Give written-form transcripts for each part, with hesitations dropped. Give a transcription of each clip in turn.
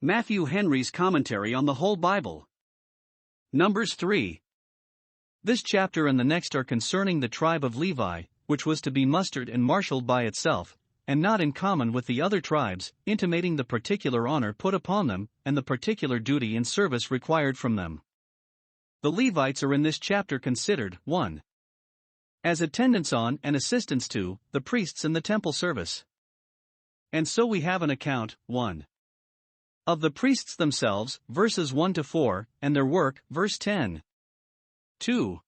Matthew Henry's Commentary on the Whole Bible. Numbers 3. This chapter and the next are concerning the tribe of Levi, which was to be mustered and marshaled by itself, and not in common with the other tribes, intimating the particular honor put upon them, and the particular duty and service required from them. The Levites are in this chapter considered, 1. As attendants on and assistants to the priests in the temple service. And so we have an account, 1. Of the priests themselves, verses 1 to 4, and their work, verse 10. 2.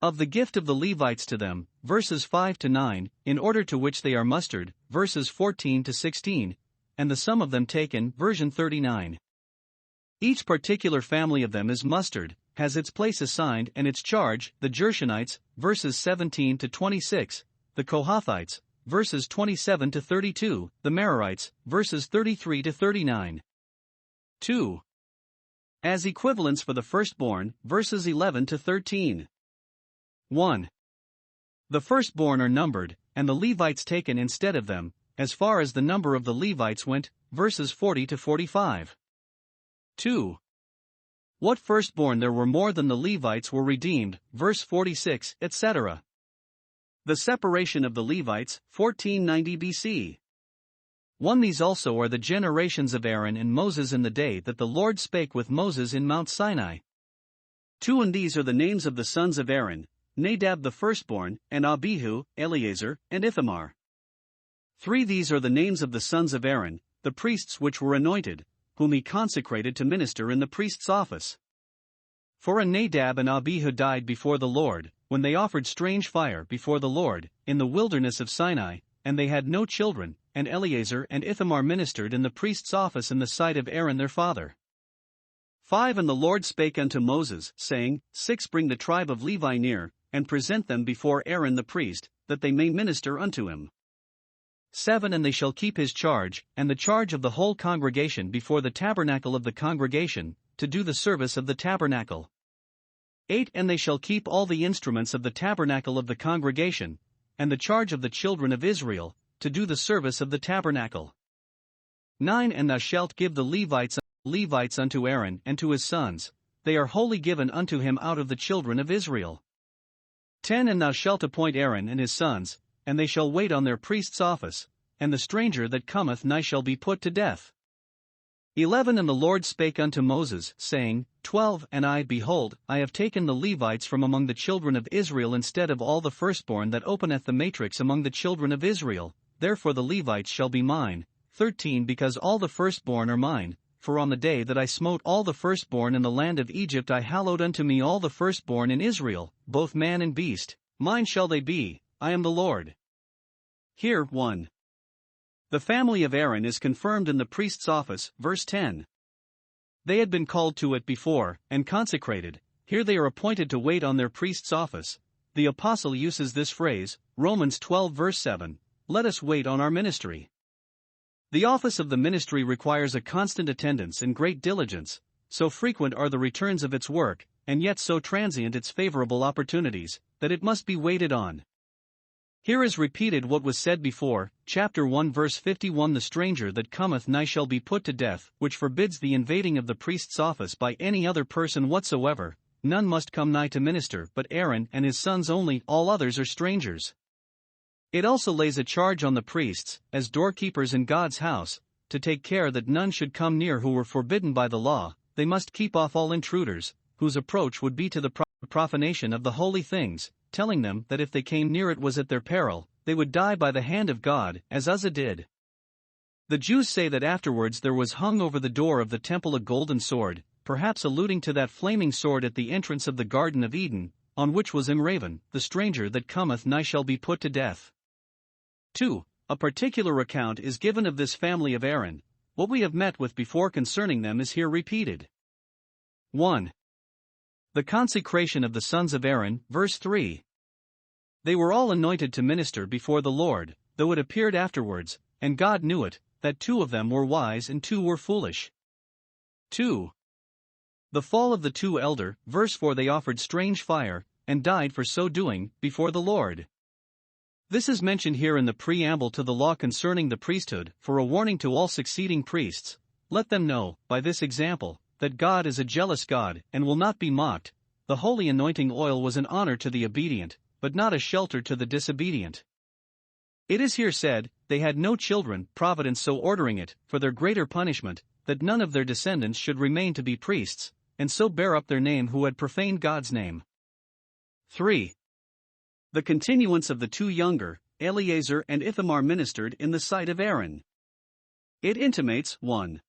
Of the gift of the Levites to them, verses 5 to 9, in order to which they are mustered, verses 14 to 16, and the sum of them taken, version 39. Each particular family of them is mustered, has its place assigned and its charge, the Gershonites, verses 17 to 26, the Kohathites, verses 27 to 32, the Merarites, verses 33 to 39. 2. As equivalents for the firstborn, verses 11 to 13. 1. The firstborn are numbered, and the Levites taken instead of them, as far as the number of the Levites went, verses 40 to 45. 2. What firstborn there were more than the Levites were redeemed, verse 46, etc. The separation of the Levites, 1490 BC. 1. These also are the generations of Aaron and Moses in the day that the Lord spake with Moses in Mount Sinai. 2. And these are the names of the sons of Aaron, Nadab the firstborn, and Abihu, Eleazar, and Ithamar. 3. These are the names of the sons of Aaron, the priests which were anointed, whom he consecrated to minister in the priest's office. For Nadab and Abihu died before the Lord, when they offered strange fire before the Lord, in the wilderness of Sinai, and they had no children, and Eleazar and Ithamar ministered in the priest's office in the sight of Aaron their father. 5. And the Lord spake unto Moses, saying, 6. Bring the tribe of Levi near, and present them before Aaron the priest, that they may minister unto him. 7. And they shall keep his charge, and the charge of the whole congregation before the tabernacle of the congregation, to do the service of the tabernacle. 8. And they shall keep all the instruments of the tabernacle of the congregation, and the charge of the children of Israel, to do the service of the tabernacle. 9. And thou shalt give the Levites unto Aaron and to his sons, they are wholly given unto him out of the children of Israel. 10. And thou shalt appoint Aaron and his sons, and they shall wait on their priest's office, and the stranger that cometh nigh shall be put to death. 11. And the Lord spake unto Moses, saying, 12. And I, behold, I have taken the Levites from among the children of Israel instead of all the firstborn that openeth the matrix among the children of Israel, therefore the Levites shall be mine. 13. Because all the firstborn are mine, for on the day that I smote all the firstborn in the land of Egypt I hallowed unto me all the firstborn in Israel, both man and beast, mine shall they be, I am the Lord. Here, 1. The family of Aaron is confirmed in the priest's office, verse 10. They had been called to it before, and consecrated, here they are appointed to wait on their priest's office. The apostle uses this phrase, Romans 12 verse 7, let us wait on our ministry. The office of the ministry requires a constant attendance and great diligence, so frequent are the returns of its work, and yet so transient its favorable opportunities, that it must be waited on. Here is repeated what was said before, chapter 1 verse 51. The stranger that cometh nigh shall be put to death, which forbids the invading of the priest's office by any other person whatsoever. None must come nigh to minister but Aaron and his sons only, all others are strangers. It also lays a charge on the priests, as doorkeepers in God's house, to take care that none should come near who were forbidden by the law. They must keep off all intruders, whose approach would be to the profanation of the holy things, telling them that if they came near it was at their peril, they would die by the hand of God, as Uzzah did. The Jews say that afterwards there was hung over the door of the temple a golden sword, perhaps alluding to that flaming sword at the entrance of the Garden of Eden, on which was engraven, the stranger that cometh nigh shall be put to death. 2. A particular account is given of this family of Aaron. What we have met with before concerning them is here repeated. 1. The consecration of the sons of Aaron, verse 3. They were all anointed to minister before the Lord, though it appeared afterwards, and God knew it, that 2 of them were wise and 2 were foolish. 2. The fall of the 2 elder, verse 4. They offered strange fire, and died for so doing, before the Lord. This is mentioned here in the preamble to the law concerning the priesthood, for a warning to all succeeding priests, let them know, by this example, that God is a jealous God and will not be mocked. The holy anointing oil was an honor to the obedient, but not a shelter to the disobedient. It is here said, they had no children, providence so ordering it, for their greater punishment, that none of their descendants should remain to be priests, and so bear up their name who had profaned God's name. 3. The continuance of the two younger, Eleazar and Ithamar, ministered in the sight of Aaron. It intimates, 1.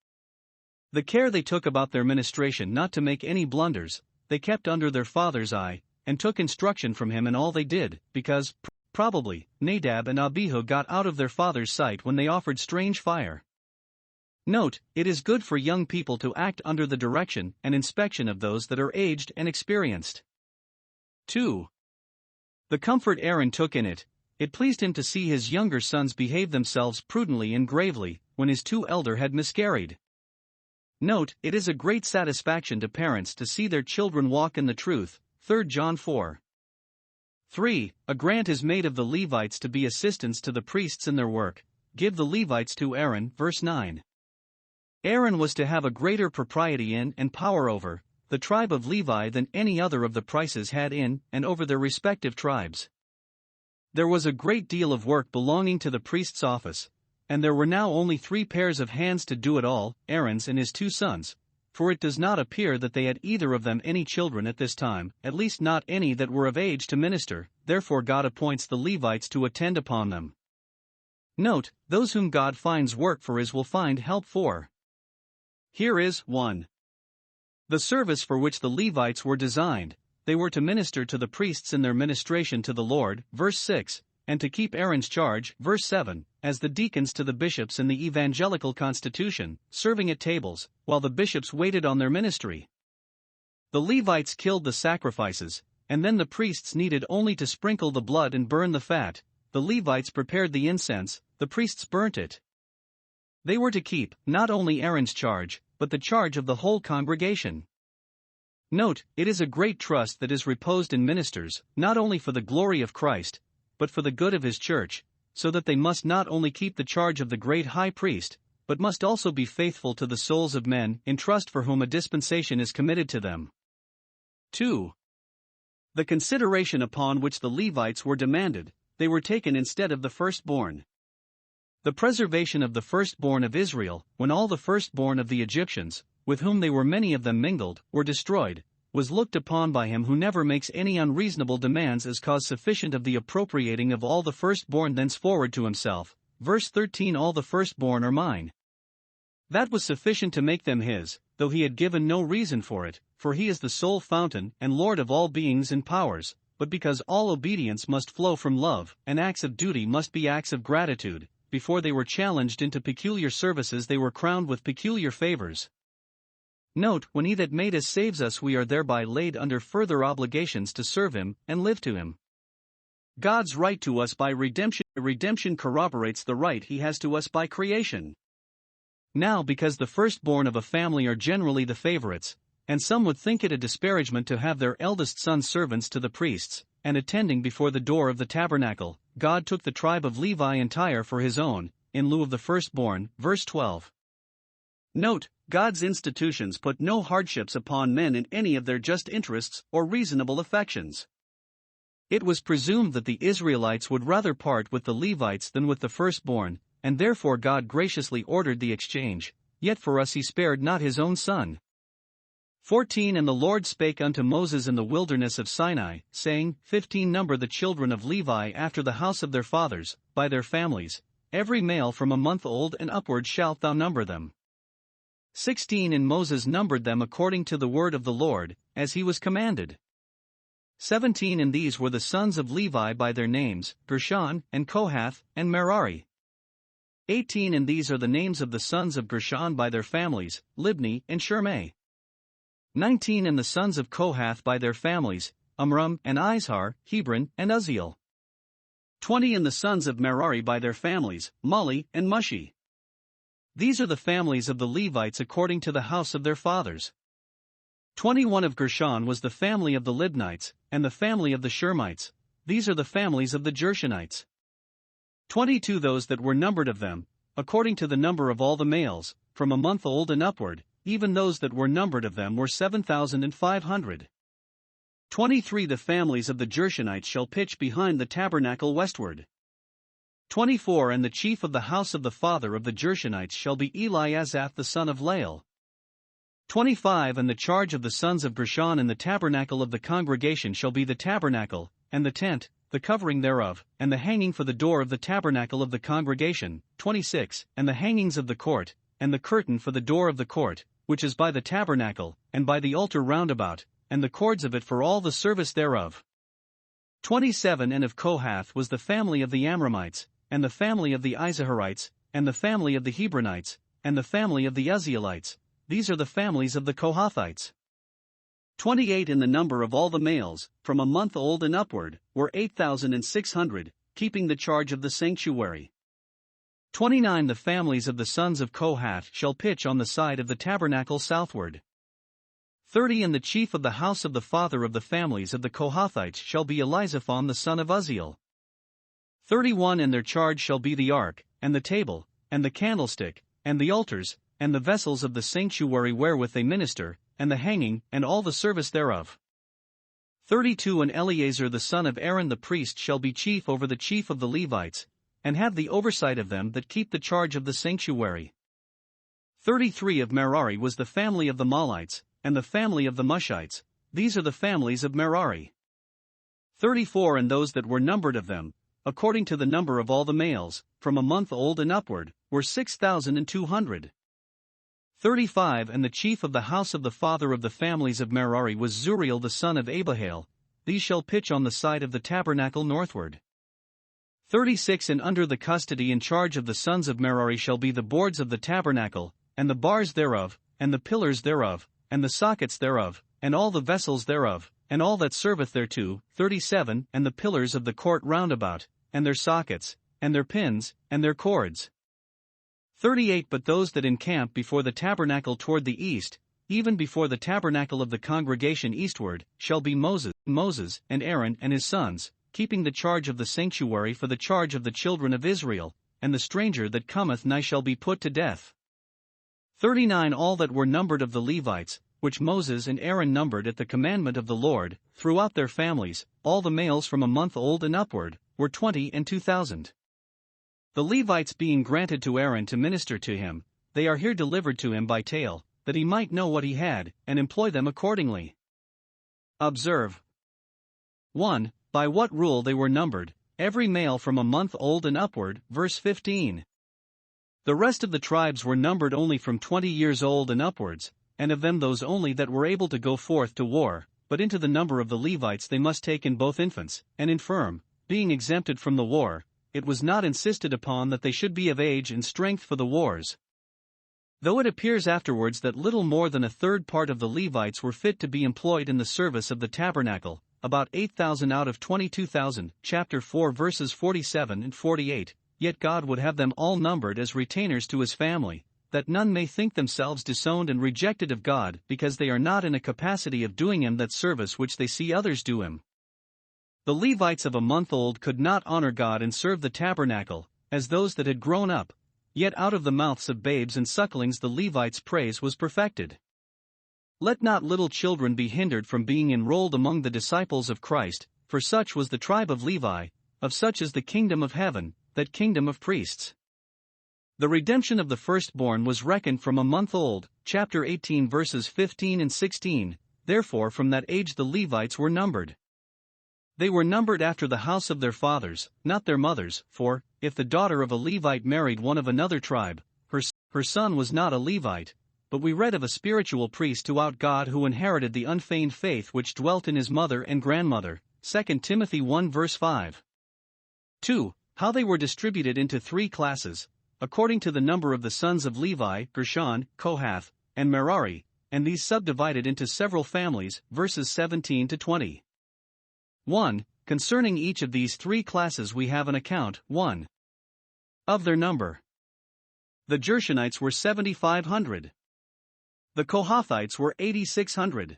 The care they took about their ministration not to make any blunders, they kept under their father's eye, and took instruction from him in all they did, because, probably, Nadab and Abihu got out of their father's sight when they offered strange fire. Note, it is good for young people to act under the direction and inspection of those that are aged and experienced. 2. The comfort Aaron took in it, it pleased him to see his younger sons behave themselves prudently and gravely, when his two elder had miscarried. Note, it is a great satisfaction to parents to see their children walk in the truth, 3 John 4. 3. A grant is made of the Levites to be assistants to the priests in their work. Give the Levites to Aaron, verse 9. Aaron was to have a greater propriety in and power over the tribe of Levi than any other of the princes had in and over their respective tribes. There was a great deal of work belonging to the priest's office, and there were now only 3 pairs of hands to do it all, Aaron's and his 2 sons, for it does not appear that they had either of them any children at this time, at least not any that were of age to minister, therefore God appoints the Levites to attend upon them. Note, those whom God finds work for will find help for. Here is 1. The service for which the Levites were designed. They were to minister to the priests in their ministration to the Lord, verse 6, and to keep Aaron's charge, verse 7, as the deacons to the bishops in the evangelical constitution, serving at tables, while the bishops waited on their ministry. The Levites killed the sacrifices, and then the priests needed only to sprinkle the blood and burn the fat. The Levites prepared the incense, the priests burnt it. They were to keep, not only Aaron's charge, but the charge of the whole congregation. Note, it is a great trust that is reposed in ministers, not only for the glory of Christ, but for the good of his church, so that they must not only keep the charge of the great high priest, but must also be faithful to the souls of men in trust for whom a dispensation is committed to them. 2. The consideration upon which the Levites were demanded, they were taken instead of the firstborn. The preservation of the firstborn of Israel, when all the firstborn of the Egyptians, with whom they were many of them mingled, were destroyed, was looked upon by him who never makes any unreasonable demands as cause sufficient of the appropriating of all the firstborn thenceforward to himself. Verse 13. All the firstborn are mine. That was sufficient to make them his, though he had given no reason for it, for he is the sole fountain and Lord of all beings and powers, but because all obedience must flow from love, and acts of duty must be acts of gratitude. Before they were challenged into peculiar services, they were crowned with peculiar favors. Note, when he that made us saves us, we are thereby laid under further obligations to serve him and live to him. God's right to us by redemption corroborates the right he has to us by creation. Now, because the firstborn of a family are generally the favorites, and some would think it a disparagement to have their eldest sons servants to the priests, and attending before the door of the tabernacle, God took the tribe of Levi entire for his own, in lieu of the firstborn, verse 12. Note, God's institutions put no hardships upon men in any of their just interests or reasonable affections. It was presumed that the Israelites would rather part with the Levites than with the firstborn, and therefore God graciously ordered the exchange, yet for us he spared not his own son. 14. And the Lord spake unto Moses in the wilderness of Sinai, saying, 15. Number the children of Levi after the house of their fathers, by their families, every male from a month old and upward shalt thou number them. 16. And Moses numbered them according to the word of the Lord, as he was commanded. 17. And these were the sons of Levi by their names, Gershon, and Kohath, and Merari. 18. And these are the names of the sons of Gershon by their families, Libni and Shimei. 19. And the sons of Kohath by their families, Amram and Izhar, Hebron and Uzziel. 20. And the sons of Merari by their families, Mali and Mushi. These are the families of the Levites according to the house of their fathers. 21. Of Gershon was the family of the Libnites, and the family of the Shirmites. These are the families of the Gershonites. 22. Those that were numbered of them, according to the number of all the males, from a month old and upward, even those that were numbered of them were 7,500. 23 The families of the Gershonites shall pitch behind the tabernacle westward. 24 And the chief of the house of the father of the Gershonites shall be Eliasaph the son of Lael. 25 And the charge of the sons of Gershon in the tabernacle of the congregation shall be the tabernacle, and the tent, the covering thereof, and the hanging for the door of the tabernacle of the congregation. 26 And the hangings of the court, and the curtain for the door of the court, which is by the tabernacle, and by the altar round about, and the cords of it for all the service thereof. 27 And of Kohath was the family of the Amramites, and the family of the Izaharites, and the family of the Hebronites, and the family of the Uzzielites. These are the families of the Kohathites. 28 And the number of all the males, from a month old and upward, were 8,600, keeping the charge of the sanctuary. 29 The families of the sons of Kohath shall pitch on the side of the tabernacle southward. 30 And the chief of the house of the father of the families of the Kohathites shall be Elizaphan the son of Uzziel. 31 And their charge shall be the ark, and the table, and the candlestick, and the altars, and the vessels of the sanctuary wherewith they minister, and the hanging, and all the service thereof. 32 And Eleazar the son of Aaron the priest shall be chief over the chief of the Levites, and have the oversight of them that keep the charge of the sanctuary. 33 Of Merari was the family of the Mahlites, and the family of the Mushites. These are the families of Merari. 34 And those that were numbered of them, according to the number of all the males, from a month old and upward, were 6,200. 35 And the chief of the house of the father of the families of Merari was Zuriel the son of Abihail. These shall pitch on the side of the tabernacle northward. 36 And under the custody and charge of the sons of Merari shall be the boards of the tabernacle, and the bars thereof, and the pillars thereof, and the sockets thereof, and all the vessels thereof, and all that serveth thereto. 37 And the pillars of the court round about, and their sockets, and their pins, and their cords. 38 But those that encamp before the tabernacle toward the east, even before the tabernacle of the congregation eastward, shall be Moses, and Aaron and his sons, keeping the charge of the sanctuary for the charge of the children of Israel, and the stranger that cometh nigh shall be put to death. 39 All that were numbered of the Levites, which Moses and Aaron numbered at the commandment of the Lord, throughout their families, all the males from a month old and upward, were 22,000. The Levites being granted to Aaron to minister to him, they are here delivered to him by tale, that he might know what he had, and employ them accordingly. Observe. 1. By what rule they were numbered, every male from a month old and upward, verse 15. The rest of the tribes were numbered only from 20 years old and upwards, and of them those only that were able to go forth to war, but into the number of the Levites they must take in both infants, and infirm, being exempted from the war. It was not insisted upon that they should be of age and strength for the wars. Though it appears afterwards that little more than a third part of the Levites were fit to be employed in the service of the tabernacle, about 8,000 out of 22,000, chapter 4 verses 47 and 48, yet God would have them all numbered as retainers to his family, that none may think themselves disowned and rejected of God because they are not in a capacity of doing him that service which they see others do him. The Levites of a month old could not honor God and serve the tabernacle, as those that had grown up, yet out of the mouths of babes and sucklings the Levites' praise was perfected. Let not little children be hindered from being enrolled among the disciples of Christ, for such was the tribe of Levi, of such is the kingdom of heaven, that kingdom of priests. The redemption of the firstborn was reckoned from a month old, chapter 18 verses 15 and 16, therefore from that age the Levites were numbered. They were numbered after the house of their fathers, not their mothers, for, if the daughter of a Levite married one of another tribe, her son was not a Levite, but we read of a spiritual priest to out God who inherited the unfeigned faith which dwelt in his mother and grandmother, 2 Timothy 1 verse 5. 2. How they were distributed into three classes, according to the number of the sons of Levi, Gershon, Kohath, and Merari, and these subdivided into several families, verses 17 to 20. 1. Concerning each of these three classes we have an account. 1. Of their number. The Gershonites were 7,500. The Kohathites were 8,600.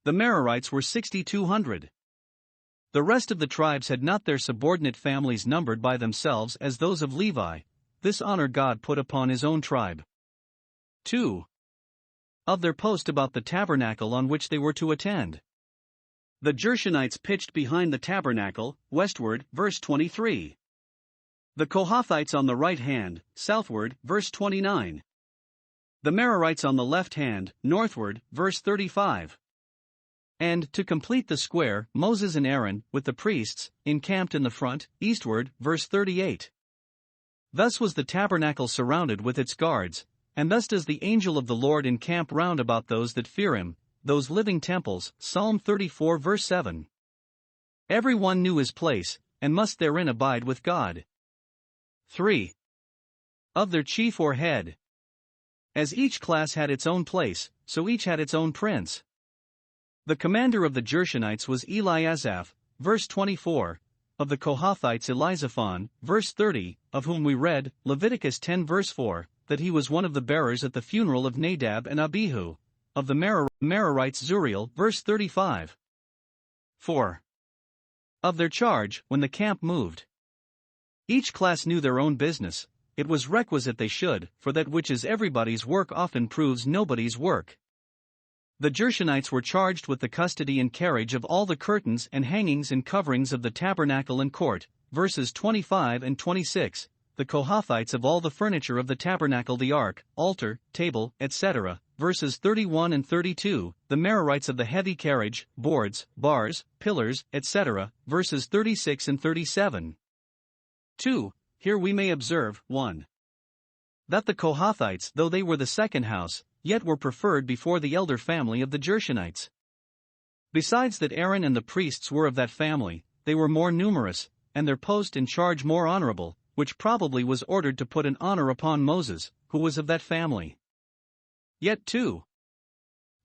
The Merarites were 6,200. The rest of the tribes had not their subordinate families numbered by themselves as those of Levi. This honor God put upon his own tribe. 2. Of their post about the tabernacle on which they were to attend. The Gershonites pitched behind the tabernacle, westward, verse 23. The Kohathites on the right hand, southward, verse 29. The Merarites on the left hand, northward, verse 35. And, to complete the square, Moses and Aaron, with the priests, encamped in the front, eastward, verse 38. Thus was the tabernacle surrounded with its guards, and thus does the angel of the Lord encamp round about those that fear him, those living temples, Psalm 34 verse 7. Every one knew his place, and must therein abide with God. 3. Of their chief or head. As each class had its own place, so each had its own prince. The commander of the Gershonites was Eliasaph, verse 24, of the Kohathites Elizaphan, verse 30, of whom we read, Leviticus 10 verse 4, that he was one of the bearers at the funeral of Nadab and Abihu, of the Merarites Zuriel, verse 35. 4. Of their charge, when the camp moved. Each class knew their own business, it was requisite they should, for that which is everybody's work often proves nobody's work. The Gershonites were charged with the custody and carriage of all the curtains and hangings and coverings of the tabernacle and court, verses 25 and 26, the Kohathites of all the furniture of the tabernacle, the ark, altar, table, etc., verses 31 and 32, the Merarites of the heavy carriage, boards, bars, pillars, etc., verses 36 and 37. 2. Here we may observe, 1. That the Kohathites, though they were the second house, yet were preferred before the elder family of the Gershonites. Besides that Aaron and the priests were of that family, they were more numerous, and their post and charge more honorable, which probably was ordered to put an honor upon Moses, who was of that family. Yet 2.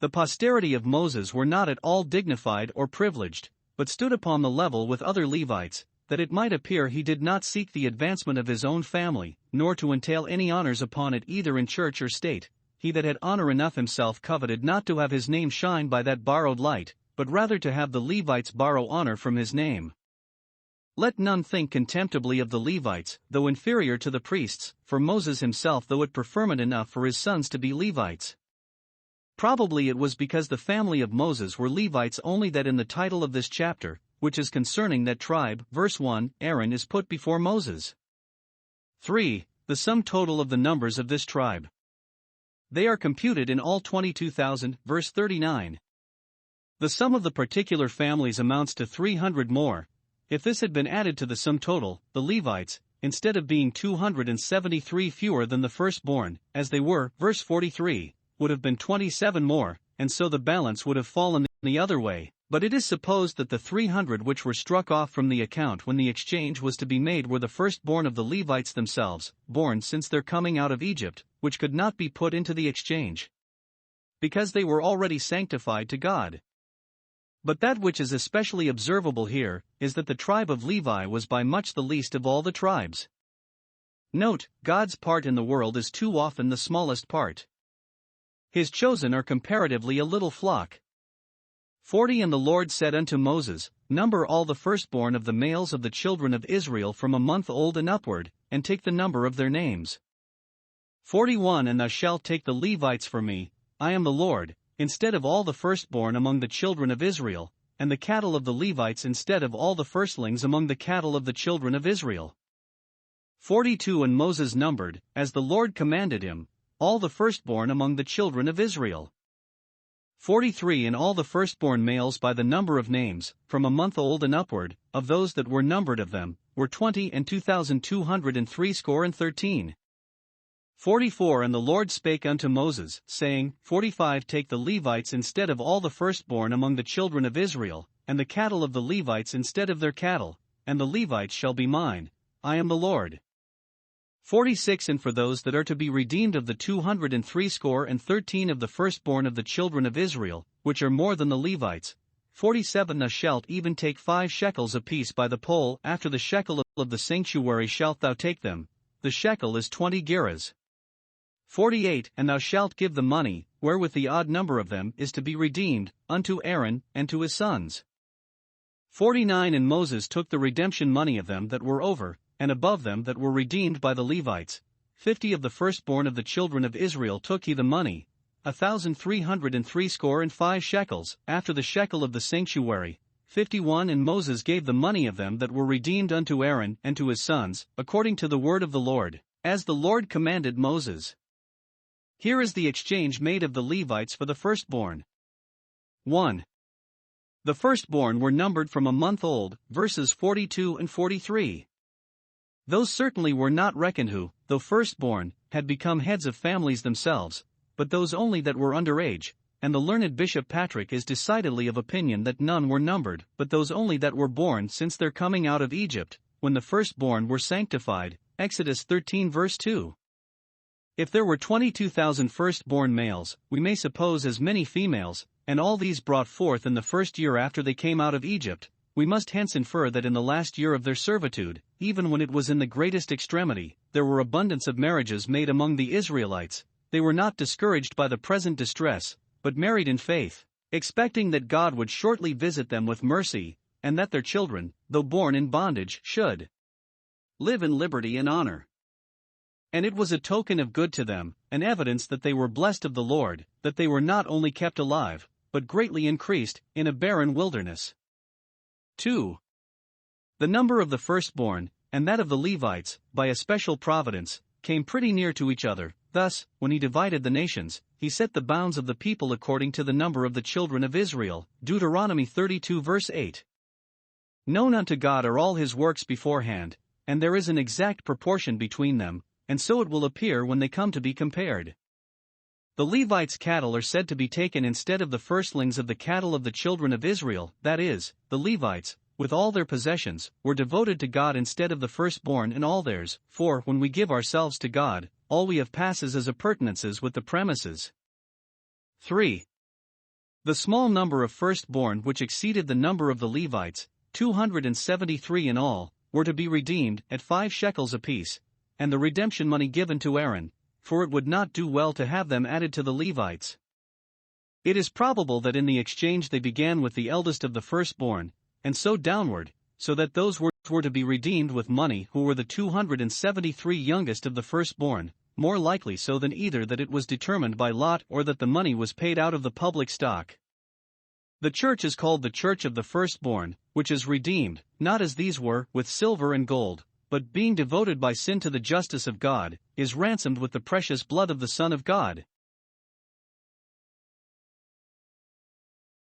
The posterity of Moses were not at all dignified or privileged, but stood upon the level with other Levites, that it might appear he did not seek the advancement of his own family, nor to entail any honors upon it either in church or state. He that had honor enough himself coveted not to have his name shine by that borrowed light, but rather to have the Levites borrow honor from his name. Let none think contemptibly of the Levites, though inferior to the priests, for Moses himself thought it preferment enough for his sons to be Levites. Probably it was because the family of Moses were Levites only that in the title of this chapter, which is concerning that tribe, verse 1, Aaron is put before Moses. 3. The sum total of the numbers of this tribe. They are computed in all 22,000, verse 39. The sum of the particular families amounts to 300 more. If this had been added to the sum total, the Levites, instead of being 273 fewer than the firstborn, as they were, verse 43, would have been 27 more, and so the balance would have fallen the other way. But it is supposed that the 300 which were struck off from the account when the exchange was to be made were the firstborn of the Levites themselves, born since their coming out of Egypt, which could not be put into the exchange, because they were already sanctified to God. But that which is especially observable here, is that the tribe of Levi was by much the least of all the tribes. Note, God's part in the world is too often the smallest part. His chosen are comparatively a little flock. 40 And the Lord said unto Moses, Number all the firstborn of the males of the children of Israel from a month old and upward, and take the number of their names. 41 And thou shalt take the Levites for me, I am the Lord, instead of all the firstborn among the children of Israel, and the cattle of the Levites instead of all the firstlings among the cattle of the children of Israel. 42 And Moses numbered, as the Lord commanded him, all the firstborn among the children of Israel. 43 And all the firstborn males by the number of names, from a month old and upward, of those that were numbered of them, were 20 and 2,213. 44 And the Lord spake unto Moses, saying, 45 Take the Levites instead of all the firstborn among the children of Israel, and the cattle of the Levites instead of their cattle, and the Levites shall be mine, I am the Lord. 46 And for those that are to be redeemed of the 213 of the firstborn of the children of Israel, which are more than the Levites, 47 Thou shalt even take 5 shekels apiece by the poll, after the shekel of the sanctuary shalt thou take them, the shekel is 20 gerahs. 48 And thou shalt give the money, wherewith the odd number of them is to be redeemed, unto Aaron and to his sons. 49 And Moses took the redemption money of them that were over, and above them that were redeemed by the Levites, 50 of the firstborn of the children of Israel took he the money, 1,365 shekels, after the shekel of the sanctuary, 51. And Moses gave the money of them that were redeemed unto Aaron and to his sons, according to the word of the Lord, as the Lord commanded Moses. Here is the exchange made of the Levites for the firstborn. 1. The firstborn were numbered from a month old, verses 42 and 43. Those certainly were not reckoned who, though firstborn, had become heads of families themselves, but those only that were under age, and the learned Bishop Patrick is decidedly of opinion that none were numbered, but those only that were born since their coming out of Egypt, when the firstborn were sanctified, Exodus 13 verse 2. If there were 22,000 firstborn males, we may suppose as many females, and all these brought forth in the first year after they came out of Egypt, we must hence infer that in the last year of their servitude, even when it was in the greatest extremity, there were abundance of marriages made among the Israelites. They were not discouraged by the present distress, but married in faith, expecting that God would shortly visit them with mercy, and that their children, though born in bondage, should live in liberty and honor. And it was a token of good to them, an evidence that they were blessed of the Lord, that they were not only kept alive, but greatly increased, in a barren wilderness. 2. The number of the firstborn, and that of the Levites, by a special providence, came pretty near to each other. Thus, when he divided the nations, he set the bounds of the people according to the number of the children of Israel. Deuteronomy 32 verse 8. Known unto God are all his works beforehand, and there is an exact proportion between them, and so it will appear when they come to be compared. The Levites' cattle are said to be taken instead of the firstlings of the cattle of the children of Israel, that is, the Levites, with all their possessions, were devoted to God instead of the firstborn in all theirs, for when we give ourselves to God, all we have passes as appurtenances with the premises. 3. The small number of firstborn which exceeded the number of the Levites, 273 in all, were to be redeemed at 5 shekels apiece, and the redemption money given to Aaron, for it would not do well to have them added to the Levites. It is probable that in the exchange they began with the eldest of the firstborn, and so downward, so that those were to be redeemed with money who were the 273 youngest of the firstborn, more likely so than either that it was determined by lot or that the money was paid out of the public stock. The church is called the church of the firstborn, which is redeemed, not as these were, with silver and gold, but being devoted by sin to the justice of God, is ransomed with the precious blood of the Son of God.